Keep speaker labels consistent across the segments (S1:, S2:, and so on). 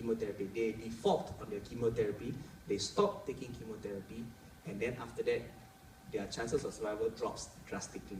S1: chemotherapy. They default on their chemotherapy, they stop taking chemotherapy, and then after that, their chances of survival drops drastically.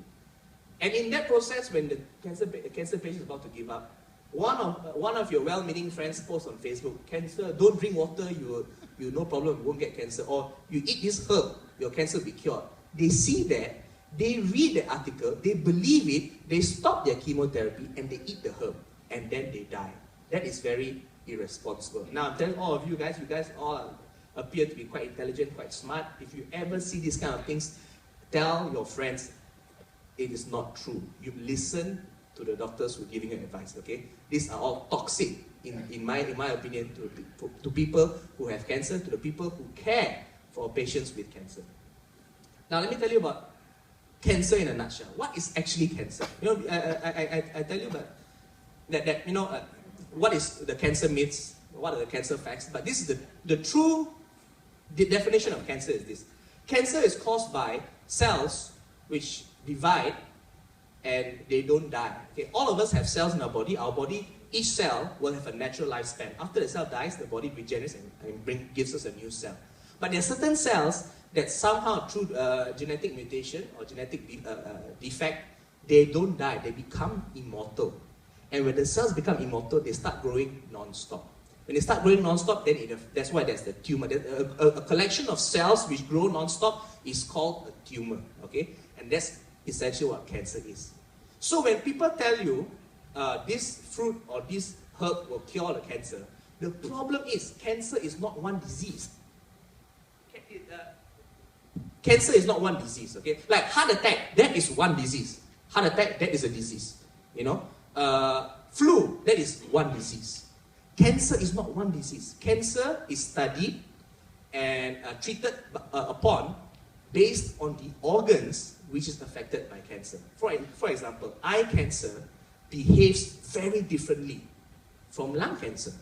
S1: And in that process, when the cancer patient is about to give up, one of your well-meaning friends posts on Facebook, cancer, don't drink water, you no problem, you won't get cancer. Or you eat this herb, your cancer will be cured. They see that, they read the article, they believe it, they stop their chemotherapy, and they eat the herb, and then they die. That is very irresponsible. Now, I'm telling all of you guys all appear to be quite intelligent, quite smart. If you ever see these kind of things, tell your friends, it is not true. You listen to the doctors who are giving you advice, okay? These are all toxic, in my opinion, to people who have cancer, to the people who care for patients with cancer. Now, let me tell you about cancer in a nutshell. What is actually cancer? You know, I tell you that you know, what is the cancer myths, what are the cancer facts, but this is the true definition of cancer is this. Cancer is caused by cells which divide and they don't die. Okay? All of us have cells in our body. Our body, each cell will have a natural lifespan. After the cell dies, the body regenerates and gives us a new cell. But there are certain cells that somehow through genetic mutation or genetic defect, they don't die, they become immortal. And when the cells become immortal, they start growing non-stop. When they start growing non-stop, then that's why there's the tumor. A collection of cells which grow non-stop is called a tumor, okay? And that's essentially what cancer is. So when people tell you this fruit or this herb will cure the cancer, the problem is cancer is not one disease. Cancer is not one disease, okay? Like heart attack, that is one disease. Heart attack, that is a disease, you know? Flu, that is one disease. Cancer is not one disease. Cancer is studied and treated upon based on the organs which is affected by cancer. For example, eye cancer behaves very differently from lung cancer.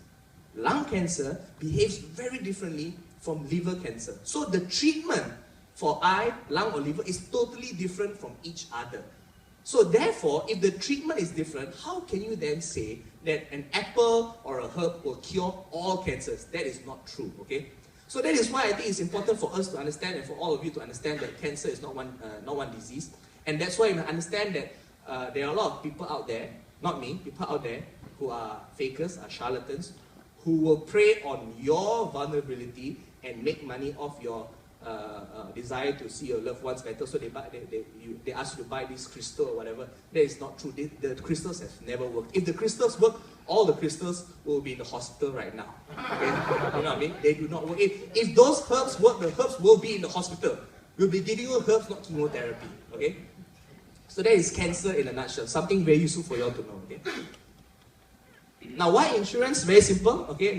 S1: Lung cancer behaves very differently from liver cancer. So the treatment for eye, lung, or liver is totally different from each other. So therefore, if the treatment is different, how can you then say that an apple or a herb will cure all cancers? That is not true, okay? So that is why I think it's important for us to understand and for all of you to understand that cancer is not one disease. And that's why you understand that there are a lot of people out there, not me, people out there who are fakers, are charlatans, who will prey on your vulnerability and make money off your desire to see your loved ones better, so they ask you to buy this crystal or whatever. That is not true. The crystals have never worked. If the crystals work, all the crystals will be in the hospital right now. Okay? You know what I mean? They do not work. If those herbs work, the herbs will be in the hospital. We'll be giving you herbs, not chemotherapy. Okay? So that is cancer in a nutshell. Something very useful for you all to know. Okay? Now, why insurance? Very simple. Okay?